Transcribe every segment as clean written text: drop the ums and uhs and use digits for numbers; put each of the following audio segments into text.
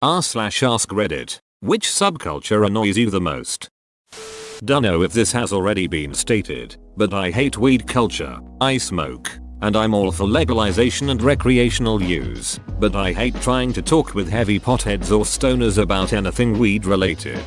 r/ask Reddit. Which subculture annoys you the most? Dunno if this has already been stated, but I hate weed culture. I smoke, and I'm all for legalization and recreational use, but I hate trying to talk with heavy potheads or stoners about anything weed related.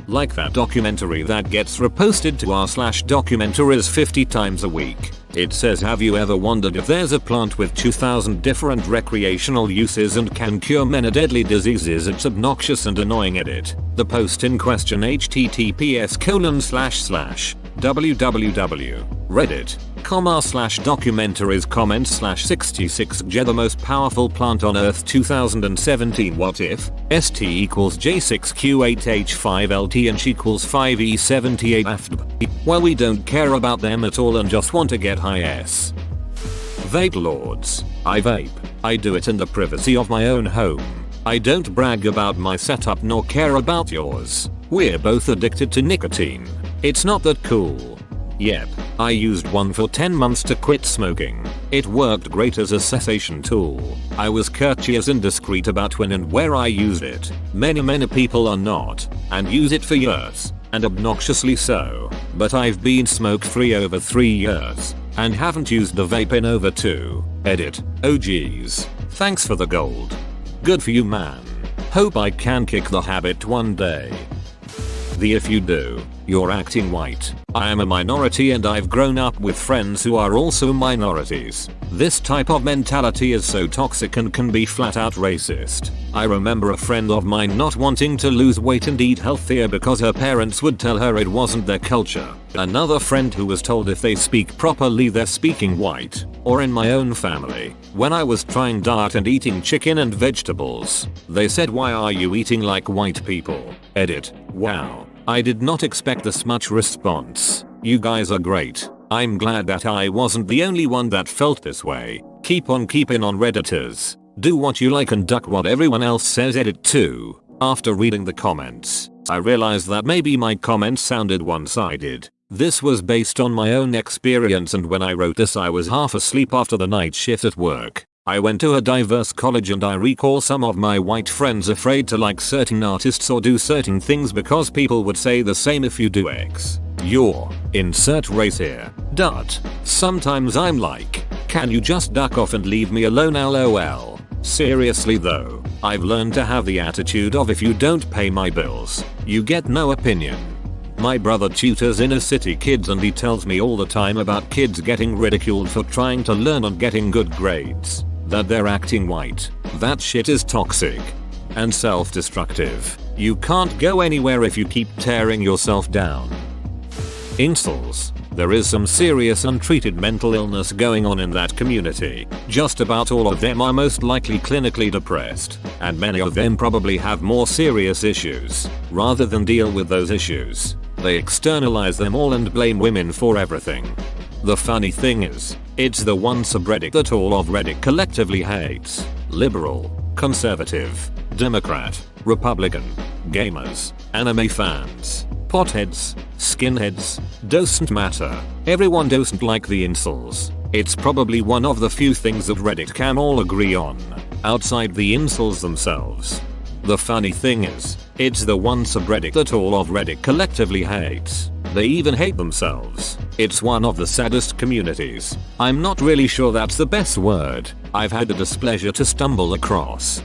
Like that documentary that gets reposted to r/documentaries 50 times a week. It says, have you ever wondered if there's a plant with 2,000 different recreational uses and can cure many deadly diseases? It's obnoxious and annoying. Edit. The post in question https://www.reddit.com/documentaries/66g the most powerful plant on earth 2017 what if st equals j6q8h5lt and equals 5e78 afdb. Well, we don't care about them at all and just want to get high s. Vape lords. I vape. I do it in the privacy of my own home. I don't brag about my setup nor care about yours. We're both addicted to nicotine. It's not that cool. Yep, I used one for 10 months to quit smoking. It worked great as a cessation tool. I was courteous and discreet about when and where I used it. Many people are not, and use it for years, and obnoxiously so. But I've been smoke free over 3 years, and haven't used a vape in over 2. Edit. Oh geez. Thanks for the gold. Good for you, man. Hope I can kick the habit one day. If you do, you're acting white. I am a minority and I've grown up with friends who are also minorities. This type of mentality is so toxic and can be flat out racist. I remember a friend of mine not wanting to lose weight and eat healthier because her parents would tell her it wasn't their culture. Another friend who was told if they speak properly they're speaking white. Or in my own family, when I was trying diet and eating chicken and vegetables, they said, why are you eating like white people? Edit. Wow. I did not expect this much response. You guys are great. I'm glad that I wasn't the only one that felt this way. Keep on keeping on, Redditors. Do what you like and duck what everyone else says. Edit 2. After reading the comments, I realized that maybe my comments sounded one-sided. This was based on my own experience, and when I wrote this I was half asleep after the night shift at work. I went to a diverse college and I recall some of my white friends afraid to like certain artists or do certain things because people would say the same if you do X. You're insert race here. Sometimes I'm like, can you just duck off and leave me alone, lol. Seriously though, I've learned to have the attitude of if you don't pay my bills, you get no opinion. My brother tutors inner city kids and he tells me all the time about kids getting ridiculed for trying to learn and getting good grades. That they're acting white. That shit is toxic and self-destructive. You can't go anywhere if you keep tearing yourself down. Incels. There is some serious untreated mental illness going on in that community. Just about all of them are most likely clinically depressed, and many of them probably have more serious issues. Rather than deal with those issues, they externalize them all and blame women for everything. The funny thing is, it's the one subreddit that all of Reddit collectively hates. Liberal, conservative, Democrat, Republican, gamers, anime fans, potheads, skinheads, doesn't matter. Everyone doesn't like the incels. It's probably one of the few things that Reddit can all agree on, outside the incels themselves. The funny thing is, it's the one subreddit that all of Reddit collectively hates. They even hate themselves. It's one of the saddest communities. I'm not really sure that's the best word I've had the displeasure to stumble across.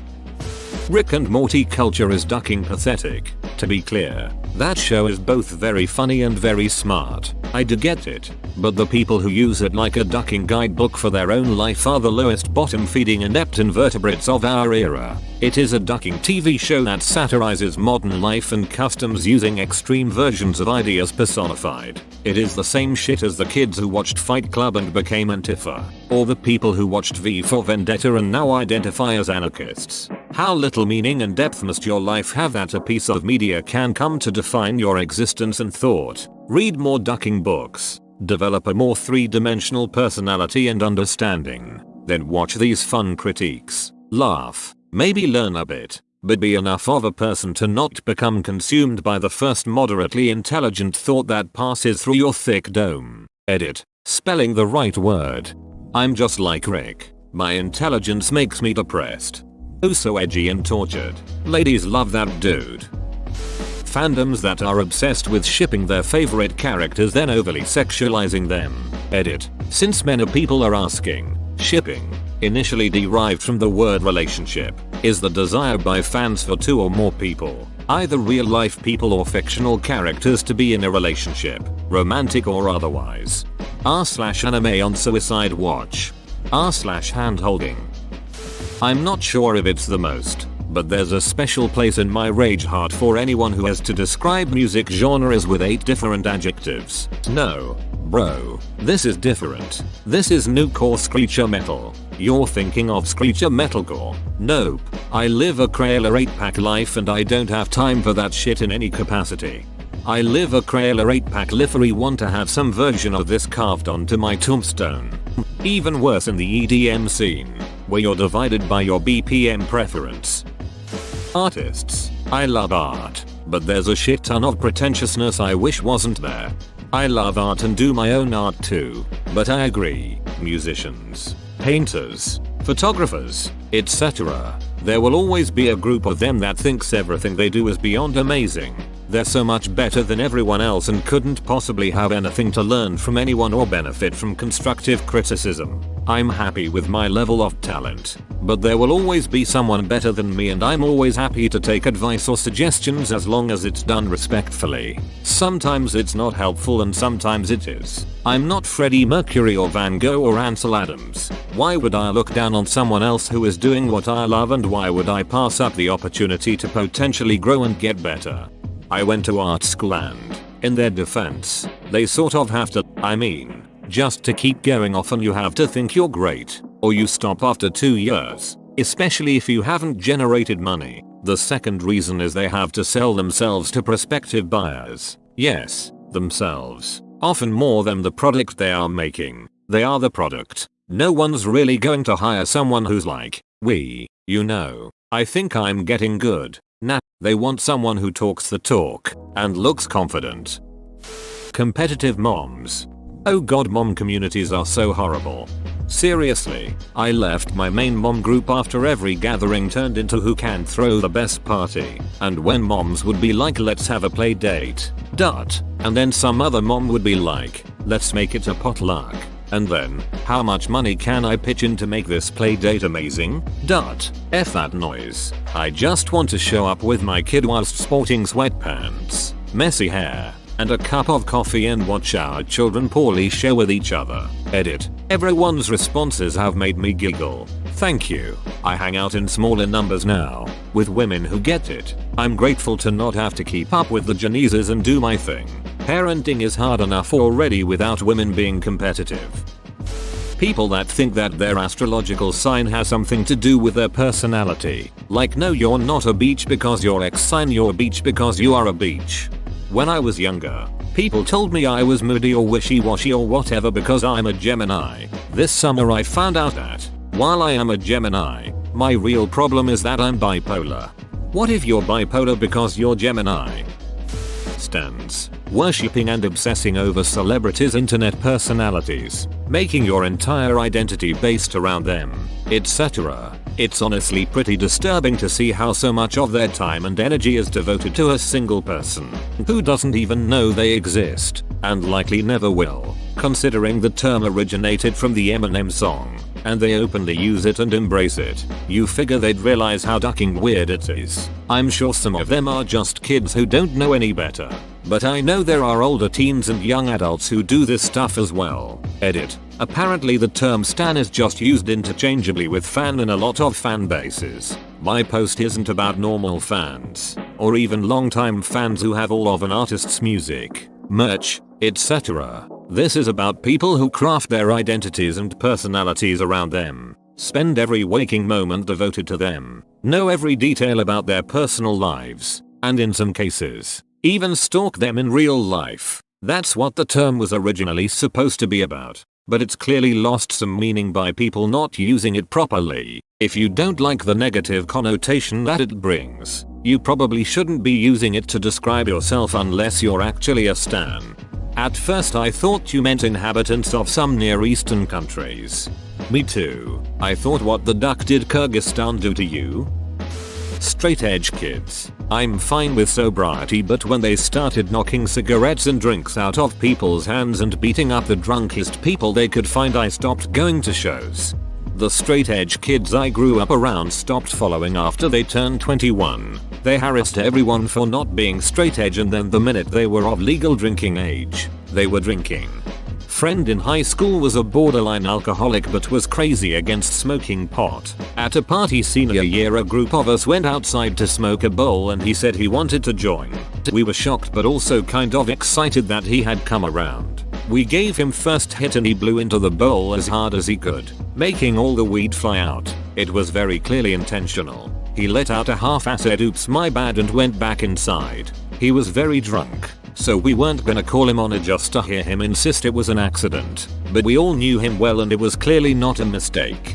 Rick and Morty culture is ducking pathetic. To be clear, that show is both very funny and very smart. I do get it, but the people who use it like a ducking guidebook for their own life are the lowest bottom feeding inept invertebrates of our era. It is a ducking TV show that satirizes modern life and customs using extreme versions of ideas personified. It is the same shit as the kids who watched Fight Club and became Antifa, or the people who watched V for Vendetta and now identify as anarchists. How little meaning and depth must your life have that a piece of media can come to define your existence and thought? Read more ducking books. Develop a more three-dimensional personality and understanding. Then watch these fun critiques. Laugh. Maybe learn a bit. But be enough of a person to not become consumed by the first moderately intelligent thought that passes through your thick dome. Edit. Spelling the right word. I'm just like Rick. My intelligence makes me depressed. Oh, so edgy and tortured. Ladies love that dude. Fandoms that are obsessed with shipping their favorite characters then overly sexualizing them. Edit. Since many people are asking, shipping, initially derived from the word relationship, is the desire by fans for two or more people, either real life people or fictional characters, to be in a relationship, romantic or otherwise. r/anime on suicide watch. r/hand holding. I'm not sure if it's the most, but there's a special place in my rage heart for anyone who has to describe music genres with 8 different adjectives. No, bro, this is different. This is newcore screecher metal. You're thinking of screecher metalcore. Nope, I live a Crayola 8-pack life and I don't have time for that shit in any capacity. I live a Crayola 8-pack livery, want to have some version of this carved onto my tombstone. Even worse in the EDM scene, where you're divided by your BPM preference. Artists. I love art, but there's a shit ton of pretentiousness I wish wasn't there. I love art and do my own art too, but I agree, musicians, painters, photographers, etc. There will always be a group of them that thinks everything they do is beyond amazing. They're so much better than everyone else and couldn't possibly have anything to learn from anyone or benefit from constructive criticism. I'm happy with my level of talent, but there will always be someone better than me, and I'm always happy to take advice or suggestions as long as it's done respectfully. Sometimes it's not helpful and sometimes it is. I'm not Freddie Mercury or Van Gogh or Ansel Adams. Why would I look down on someone else who is doing what I love, and why would I pass up the opportunity to potentially grow and get better? I went to art school and, in their defense, they sort of have to, just to keep going often you have to think you're great, or you stop after 2 years, especially if you haven't generated money. The second reason is they have to sell themselves to prospective buyers. Yes, themselves. Often more than the product they are making. They are the product. No one's really going to hire someone who's like, I think I'm getting good. Nah, they want someone who talks the talk and looks confident. Competitive moms. Oh god, mom communities are so horrible. Seriously, I left my main mom group after every gathering turned into who can throw the best party, and when moms would be like, let's have a play date, and then some other mom would be like, let's make it a potluck, and then, how much money can I pitch in to make this play date amazing? F that noise. I just want to show up with my kid whilst sporting sweatpants, messy hair, and a cup of coffee and watch our children poorly share with each other. Edit. Everyone's responses have made me giggle. Thank you. I hang out in smaller numbers now, with women who get it. I'm grateful to not have to keep up with the Janices and do my thing. Parenting is hard enough already without women being competitive. People that think that their astrological sign has something to do with their personality. Like, no, you're not a beach because you're X sign, you're a beach because you are a beach. When I was younger, people told me I was moody or wishy-washy or whatever because I'm a Gemini. This summer I found out that, while I am a Gemini, my real problem is that I'm bipolar. What if you're bipolar because you're Gemini? Stans. Worshipping and obsessing over celebrities' internet personalities, making your entire identity based around them, etc. It's honestly pretty disturbing to see how so much of their time and energy is devoted to a single person, who doesn't even know they exist, and likely never will, considering the term originated from the Eminem song, and they openly use it and embrace it. You figure they'd realize how ducking weird it is. I'm sure some of them are just kids who don't know any better, but I know there are older teens and young adults who do this stuff as well. Edit. Apparently the term stan is just used interchangeably with fan in a lot of fan bases. My post isn't about normal fans, or even longtime fans who have all of an artist's music, merch, etc. This is about people who craft their identities and personalities around them, spend every waking moment devoted to them, know every detail about their personal lives, and in some cases, even stalk them in real life. That's what the term was originally supposed to be about. But it's clearly lost some meaning by people not using it properly. If you don't like the negative connotation that it brings, you probably shouldn't be using it to describe yourself unless you're actually a stan. At first I thought you meant inhabitants of some Near Eastern countries. Me too. I thought, what the duck did Kyrgyzstan do to you? Straight edge kids. I'm fine with sobriety, but when they started knocking cigarettes and drinks out of people's hands and beating up the drunkest people they could find, I stopped going to shows. The straight edge kids I grew up around stopped following after they turned 21. They harassed everyone for not being straight edge, and then the minute they were of legal drinking age, they were drinking. Friend in high school was a borderline alcoholic but was crazy against smoking pot. At a party senior year, a group of us went outside to smoke a bowl and he said he wanted to join. We were shocked but also kind of excited that he had come around. We gave him first hit and he blew into the bowl as hard as he could, making all the weed fly out. It was very clearly intentional. He let out a half-assed "oops my bad" and went back inside. He was very drunk, so we weren't gonna call him on it just to hear him insist it was an accident, but we all knew him well and it was clearly not a mistake.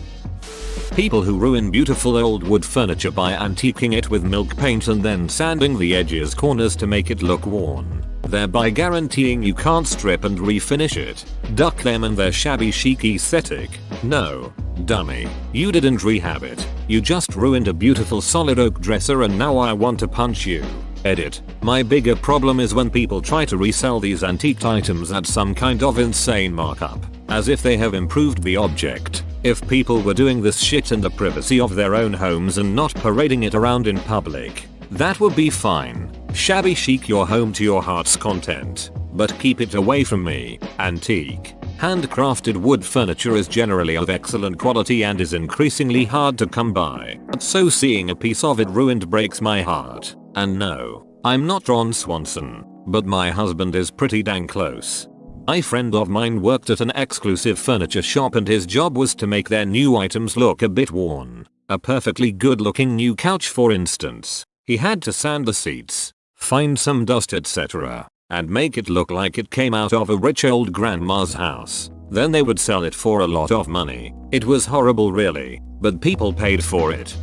People who ruin beautiful old wood furniture by antiquing it with milk paint and then sanding the edges corners to make it look worn, thereby guaranteeing you can't strip and refinish it. Duck them and their shabby chic aesthetic. No, dummy, you didn't rehab it. You just ruined a beautiful solid oak dresser and now I want to punch you. Edit. My bigger problem is when people try to resell these antiqued items at some kind of insane markup, as if they have improved the object. If people were doing this shit in the privacy of their own homes and not parading it around in public, that would be fine. Shabby chic your home to your heart's content, but keep it away from me. Antique, handcrafted wood furniture is generally of excellent quality and is increasingly hard to come by, so seeing a piece of it ruined breaks my heart. And no, I'm not Ron Swanson, but my husband is pretty dang close. A friend of mine worked at an exclusive furniture shop and his job was to make their new items look a bit worn. A perfectly good looking new couch, for instance. He had to sand the seats, find some dust, etc., and make it look like it came out of a rich old grandma's house. Then they would sell it for a lot of money. It was horrible really, but people paid for it.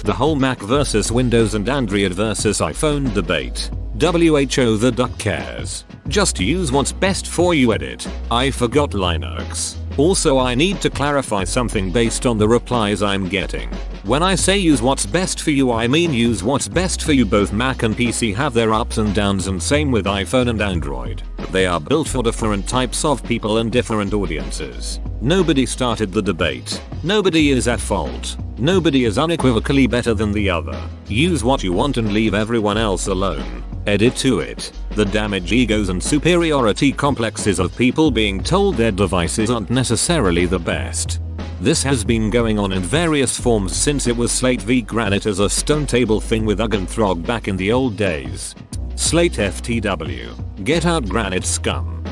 The whole Mac versus Windows and Android versus iPhone debate. WHO, the duck cares. Just use what's best for you. Edit. I forgot Linux. Also, I need to clarify something based on the replies I'm getting. When I say use what's best for you, I mean use what's best for you. Both Mac and PC have their ups and downs, and same with iPhone and Android. They are built for different types of people and different audiences. Nobody started the debate. Nobody is at fault. Nobody is unequivocally better than the other. Use what you want and leave everyone else alone. Edit to it. The damage egos and superiority complexes of people being told their devices aren't necessarily the best. This has been going on in various forms since it was Slate v Granite as a stone table thing with Ugg and Throg back in the old days. Slate FTW. Get out Granite scum.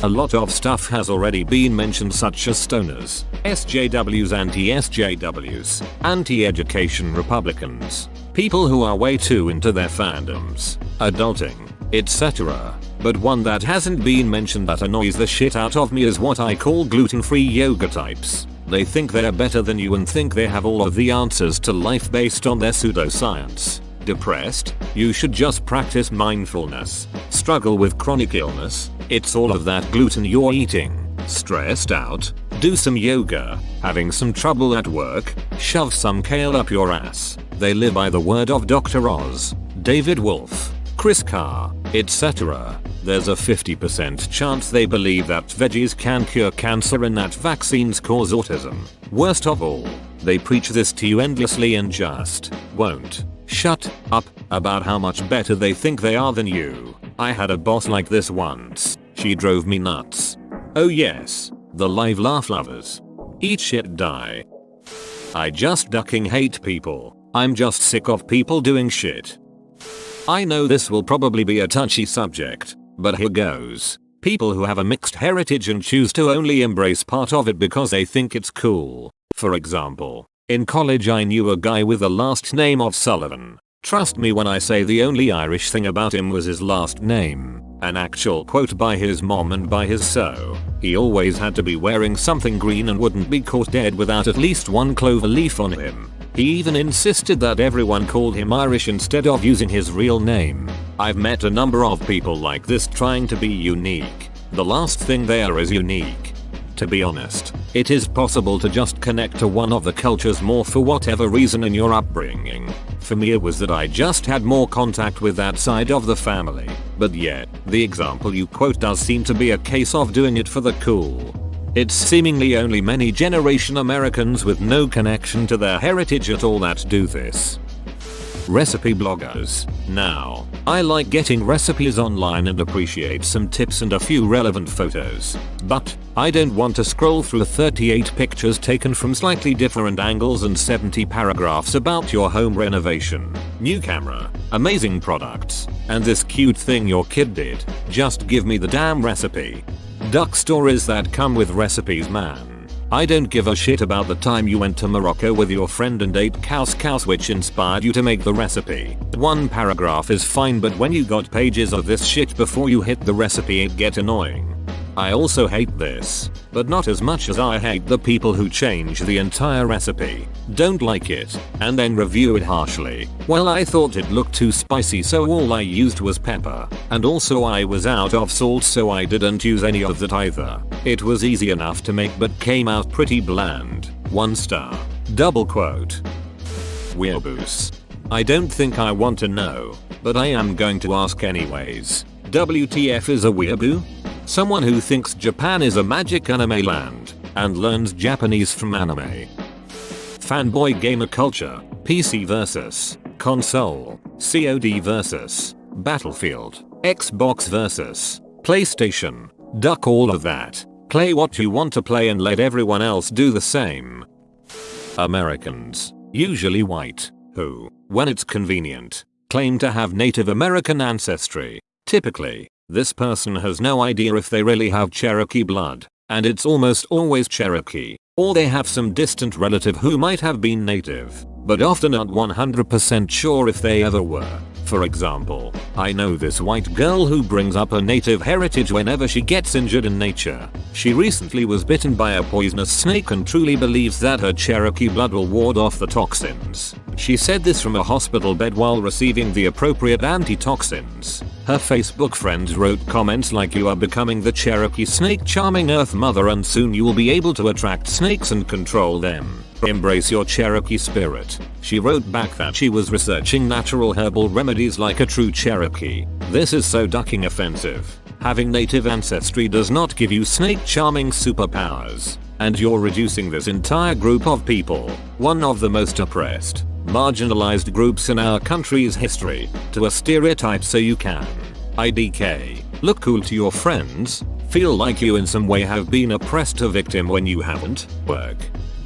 A lot of stuff has already been mentioned, such as stoners, SJWs, anti-SJWs, anti-education Republicans, people who are way too into their fandoms, adulting, etc. But one that hasn't been mentioned that annoys the shit out of me is what I call gluten-free yoga types. They think they're better than you and think they have all of the answers to life based on their pseudoscience. Depressed? You should just practice mindfulness. Struggle with chronic illness? It's all of that gluten you're eating. Stressed out? Do some yoga. Having some trouble at work? Shove some kale up your ass. They live by the word of Dr. Oz, David Wolfe, Chris Carr, etc. There's a 50% chance they believe that veggies can cure cancer and that vaccines cause autism. Worst of all, they preach this to you endlessly and just won't shut up about how much better they think they are than you. I had a boss like this once. She drove me nuts. Oh yes, the live laugh lovers. Eat shit die. I just ducking hate people. I'm just sick of people doing shit. I know this will probably be a touchy subject, but here goes. People who have a mixed heritage and choose to only embrace part of it because they think it's cool. For example, in college I knew a guy with the last name of Sullivan. Trust me when I say the only Irish thing about him was his last name. An actual quote by his mom and by his so. He always had to be wearing something green and wouldn't be caught dead without at least one clover leaf on him. He even insisted that everyone called him Irish instead of using his real name. I've met a number of people like this trying to be unique. The last thing they are is unique. To be honest, it is possible to just connect to one of the cultures more for whatever reason in your upbringing. For me it was that I just had more contact with that side of the family, but yet, the example you quote does seem to be a case of doing it for the cool. It's seemingly only many generation Americans with no connection to their heritage at all that do this. Recipe bloggers. Now, I like getting recipes online and appreciate some tips and a few relevant photos, but I don't want to scroll through 38 pictures taken from slightly different angles and 70 paragraphs about your home renovation, new camera, amazing products, and this cute thing your kid did. Just give me the damn recipe. Duck stories that come with recipes, man. I don't give a shit about the time you went to Morocco with your friend and ate couscous which inspired you to make the recipe. One paragraph is fine, but when you got pages of this shit before you hit the recipe it get annoying. I also hate this, but not as much as I hate the people who change the entire recipe, don't like it, and then review it harshly. Well, I thought it looked too spicy so all I used was pepper, and also I was out of salt so I didn't use any of that either. It was easy enough to make but came out pretty bland. 1 star. Double quote. Weeaboos. I don't think I want to know, but I am going to ask anyways. WTF is a weeaboo? Someone who thinks Japan is a magic anime land and learns Japanese from anime. Fanboy gamer culture. PC versus console. COD versus Battlefield. Xbox versus PlayStation. Duck all of that. Play what you want to play and let everyone else do the same. Americans, usually white, who, when it's convenient, claim to have Native American ancestry. Typically, this person has no idea if they really have Cherokee blood, and it's almost always Cherokee, or they have some distant relative who might have been native, but often aren't 100% sure if they ever were. For example, I know this white girl who brings up her native heritage whenever she gets injured in nature. She recently was bitten by a poisonous snake and truly believes that her Cherokee blood will ward off the toxins. She said this from a hospital bed while receiving the appropriate antitoxins. Her Facebook friends wrote comments like, "You are becoming the Cherokee snake charming Earth Mother and soon you will be able to attract snakes and control them. Embrace your Cherokee spirit." She wrote back that she was researching natural herbal remedies like a true Cherokee. This is so ducking offensive. Having native ancestry does not give you snake charming superpowers. And you're reducing this entire group of people, one of the most oppressed, marginalized groups in our country's history, to a stereotype so you can IDK, look cool to your friends, feel like you in some way have been oppressed a victim when you haven't, work.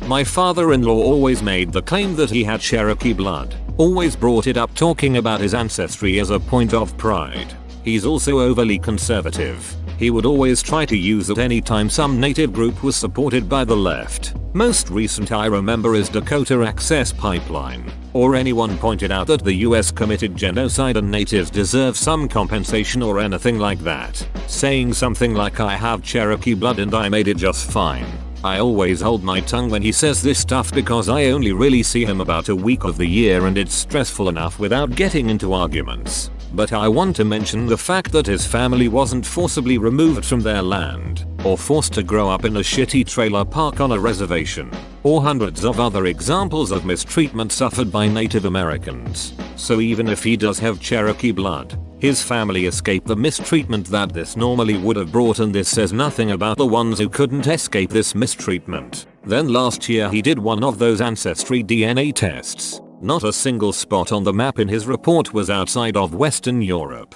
My father-in-law always made the claim that he had Cherokee blood, always brought it up talking about his ancestry as a point of pride. He's also overly conservative. He would always try to use it anytime some native group was supported by the left. Most recent I remember is Dakota Access Pipeline, or anyone pointed out that the US committed genocide and natives deserve some compensation or anything like that, saying something like, "I have Cherokee blood and I made it just fine." I always hold my tongue when he says this stuff because I only really see him about a week of the year and it's stressful enough without getting into arguments. But I want to mention the fact that his family wasn't forcibly removed from their land, or forced to grow up in a shitty trailer park on a reservation, or hundreds of other examples of mistreatment suffered by Native Americans. So even if he does have Cherokee blood, his family escaped the mistreatment that this normally would have brought, and this says nothing about the ones who couldn't escape this mistreatment. Then last year he did one of those ancestry DNA tests. Not a single spot on the map in his report was outside of Western Europe.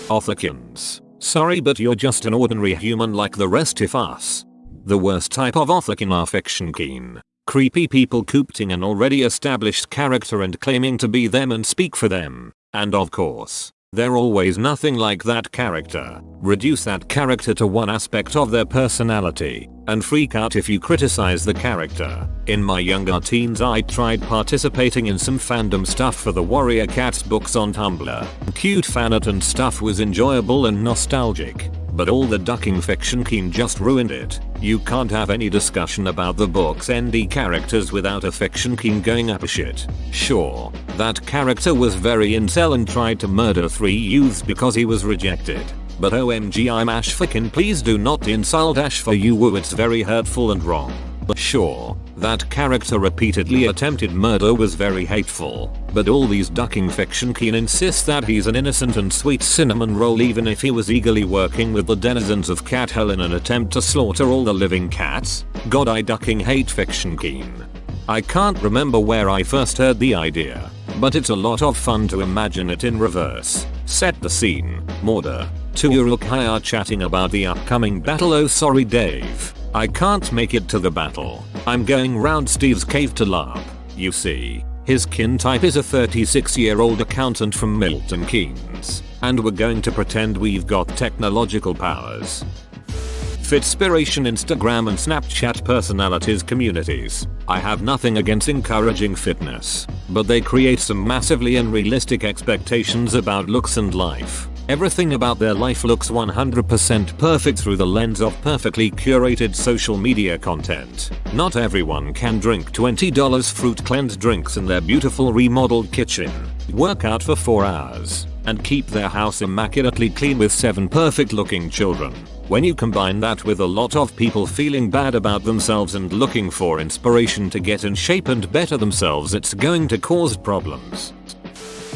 Othakins. Sorry, but you're just an ordinary human like the rest of us. The worst type of Othakin are fiction keen, creepy people coopting an already established character and claiming to be them and speak for them. And of course, they're always nothing like that character. Reduce that character to one aspect of their personality, and freak out if you criticize the character. In my younger teens I tried participating in some fandom stuff for the Warrior Cats books on Tumblr. Cute fanart and stuff was enjoyable and nostalgic, but all the ducking fiction keen just ruined it. You can't have any discussion about the book's ND characters without a fiction keen going apeshit. Sure, that character was very incel and tried to murder 3 youths because he was rejected. But OMG, I'm Ash fucking please do not insult Ash for you woo, it's very hurtful and wrong. Sure, that character repeatedly attempted murder was very hateful, but all these ducking fiction keen insist that he's an innocent and sweet cinnamon roll even if he was eagerly working with the denizens of cat hell in an attempt to slaughter all the living cats. God, I ducking hate fiction keen. I can't remember where I first heard the idea, but it's a lot of fun to imagine it in reverse. Set the scene. Morda. 2 Uruk-hai are chatting about the upcoming battle. Oh sorry Dave, I can't make it to the battle. I'm going round Steve's cave to LARP. You see, his kin type is a 36-year-old accountant from Milton Keynes, and we're going to pretend we've got technological powers. Fitspiration Instagram and Snapchat personalities communities. I have nothing against encouraging fitness, but they create some massively unrealistic expectations about looks and life. Everything about their life looks 100% perfect through the lens of perfectly curated social media content. Not everyone can drink $20 fruit cleanse drinks in their beautiful remodeled kitchen, work out for 4 hours, and keep their house immaculately clean with 7 perfect looking children. When you combine that with a lot of people feeling bad about themselves and looking for inspiration to get in shape and better themselves, it's going to cause problems.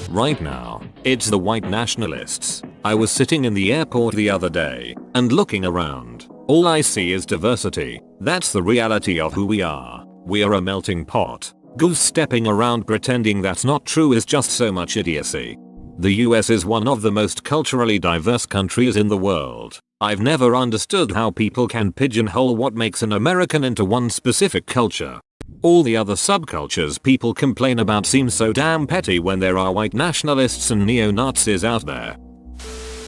Right now, it's the white nationalists. I was sitting in the airport the other day and looking around. All I see is diversity. That's the reality of who we are. We are a melting pot. Goose stepping around pretending that's not true is just so much idiocy. The US is one of the most culturally diverse countries in the world. I've never understood how people can pigeonhole what makes an American into one specific culture. All the other subcultures people complain about seem so damn petty when there are white nationalists and neo-Nazis out there.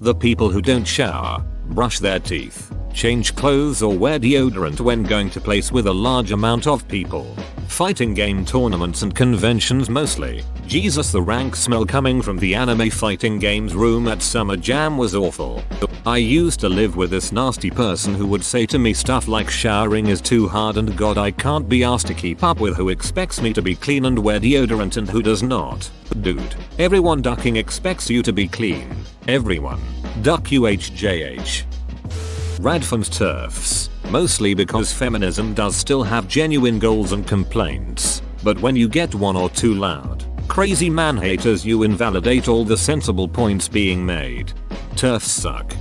The people who don't shower, brush their teeth, change clothes or wear deodorant when going to place with a large amount of people. Fighting game tournaments and conventions mostly. Jesus, the rank smell coming from the anime fighting games room at Summer Jam was awful. I used to live with this nasty person who would say to me stuff like showering is too hard and God I can't be asked to keep up with who expects me to be clean and wear deodorant and who does not. Dude, everyone ducking expects you to be clean. Everyone. Duck UHJH. Radfem's turfs, mostly because feminism does still have genuine goals and complaints, but when you get one or two loud, crazy man haters you invalidate all the sensible points being made. Turfs suck.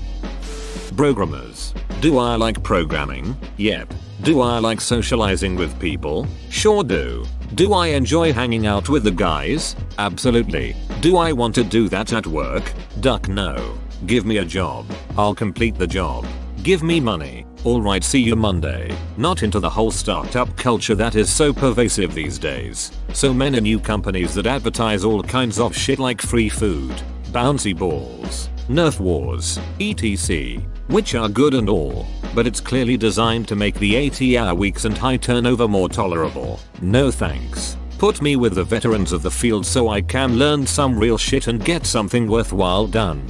Programmers. Do I like programming? Yep. Do I like socializing with people? Sure do. Do I enjoy hanging out with the guys? Absolutely. Do I want to do that at work? Duck no. Give me a job. I'll complete the job. Give me money. Alright, see you Monday. Not into the whole startup culture that is so pervasive these days. So many new companies that advertise all kinds of shit like free food, bouncy balls, Nerf wars, etc. Which are good and all, but it's clearly designed to make the 80-hour weeks and high turnover more tolerable. No thanks. Put me with the veterans of the field so I can learn some real shit and get something worthwhile done.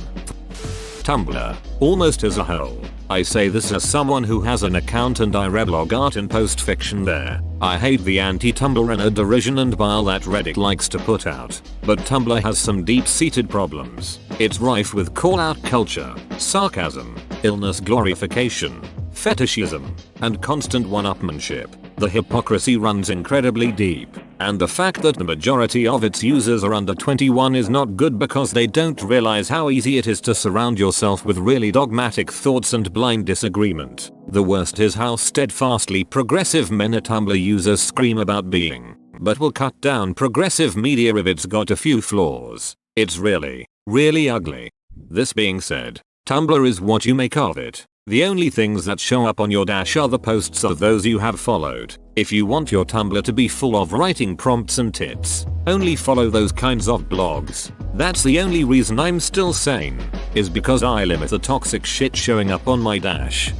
Tumblr, almost as a whole. I say this as someone who has an account and I reblog art and post fiction there. I hate the anti-Tumblr derision and bile that Reddit likes to put out, but Tumblr has some deep-seated problems. It's rife with call-out culture, sarcasm, illness glorification, fetishism, and constant one-upmanship. The hypocrisy runs incredibly deep, and the fact that the majority of its users are under 21 is not good because they don't realize how easy it is to surround yourself with really dogmatic thoughts and blind disagreement. The worst is how steadfastly progressive many Tumblr users scream about being, but will cut down progressive media if it's got a few flaws. It's really, really ugly. This being said, Tumblr is what you make of it. The only things that show up on your dash are the posts of those you have followed. If you want your Tumblr to be full of writing prompts and tits, only follow those kinds of blogs. That's the only reason I'm still sane, is because I limit the toxic shit showing up on my dash.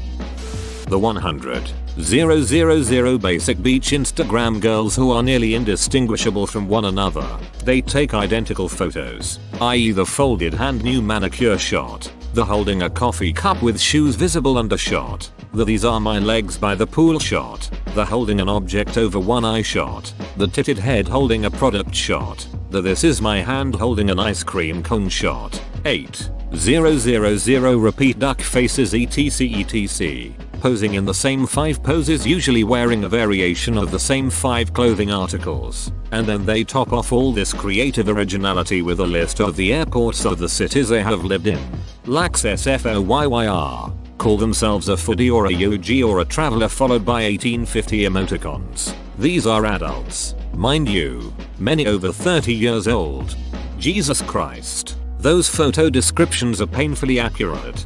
The 100,000 basic beach Instagram girls who are nearly indistinguishable from one another. They take identical photos, i.e. the folded hand new manicure shot, the holding a coffee cup with shoes visible under shot, the these are my legs by the pool shot, the holding an object over one eye shot, the titted head holding a product shot, the this is my hand holding an ice cream cone shot. 8. 000 repeat duck faces etc. Posing in the same 5 poses, usually wearing a variation of the same 5 clothing articles. And then they top off all this creative originality with a list of the airports of the cities they have lived in. Lacks SFOYYR. Call themselves a foodie or a UG or a traveler, followed by 1850 emoticons. These are adults, mind you, many over 30 years old. Jesus Christ, those photo descriptions are painfully accurate.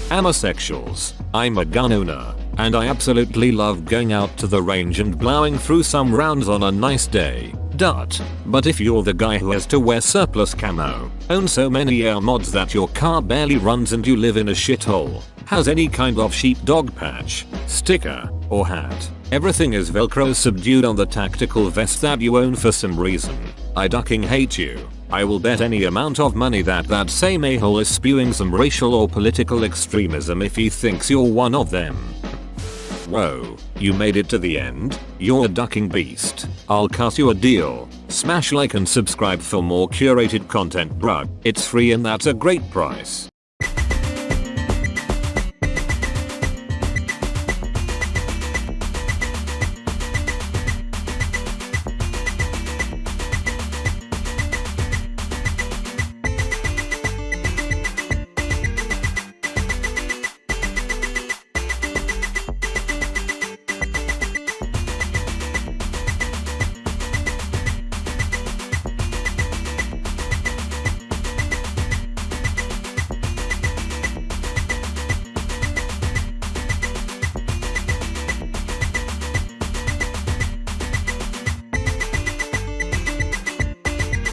Amosexuals. I'm a gun owner, and I absolutely love going out to the range and blowing through some rounds on a nice day. But if you're the guy who has to wear surplus camo, own so many air mods that your car barely runs and you live in a shithole, has any kind of sheepdog patch, sticker, or hat, everything is Velcro subdued on the tactical vest that you own for some reason, I ducking hate you. I will bet any amount of money that that same a-hole is spewing some racial or political extremism if he thinks you're one of them. Whoa, you made it to the end? You're a ducking beast. I'll cut you a deal. Smash like and subscribe for more curated content, bruh. It's free and that's a great price.